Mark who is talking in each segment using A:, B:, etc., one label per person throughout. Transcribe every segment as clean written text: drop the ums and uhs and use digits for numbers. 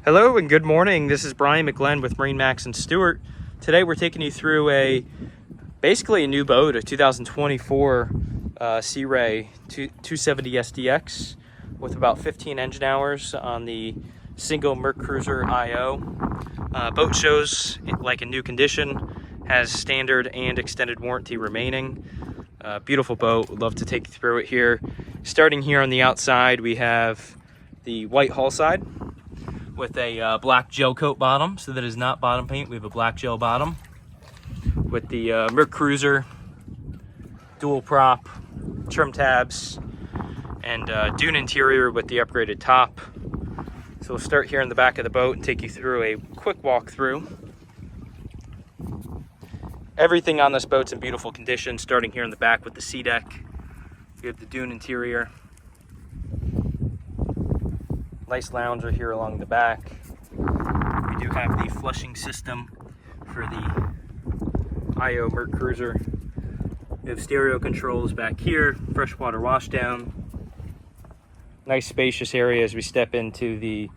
A: Hello and good morning. This is Brian McGlenn with MarineMax and Stuart. Today we're taking you through basically a new boat, a 2024 Sea Ray 270 SDX with about 15 engine hours on the single Mercury IO. Boat shows like in new condition, has standard and extended warranty remaining. Beautiful boat, would love to take you through it here. Starting here on the outside, we have the white hull side with a black gel coat bottom, so that is not bottom paint. We have a black gel bottom with the Mercury dual prop, trim tabs, and dune interior with the upgraded top. So we'll start here in the back of the boat and take you through a quick walkthrough. Everything on this boat's in beautiful condition, starting here in the back with the sea deck. We have the dune interior. Nice lounger here along the back. We do have the flushing system for the IO Mercury. We have stereo controls back here, freshwater washdown. Nice spacious area as we step into the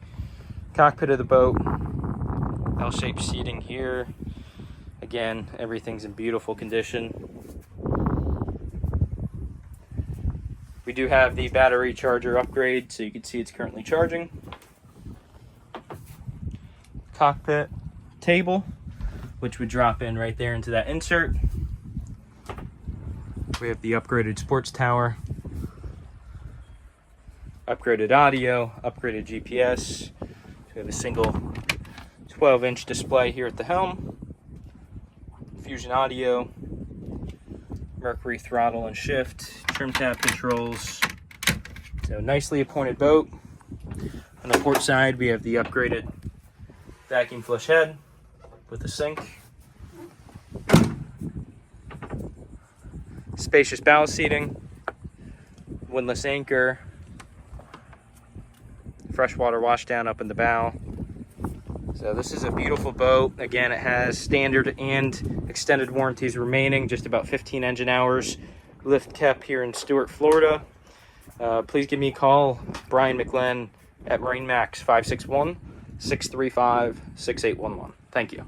A: cockpit of the boat. L-shaped seating here. Again, everything's in beautiful condition. We do have the battery charger upgrade, so you can see it's currently charging. Cockpit table, which would drop in right there into that insert. We have the upgraded sports tower, upgraded audio, upgraded GPS. We have a single 12-inch display here at the helm. Fusion audio, Mercury throttle and shift, trim tab controls. So nicely appointed boat. On the port side, we have the upgraded vacuum flush head with a sink. Spacious bow seating, windlass anchor, freshwater washdown up in the bow. So this is a beautiful boat. Again, it has standard and extended warranties remaining, just about 15 engine hours. Lift kept here in Stuart, Florida. Please give me a call, Brian McGlenn at MarineMax, 561-635-6811. Thank you.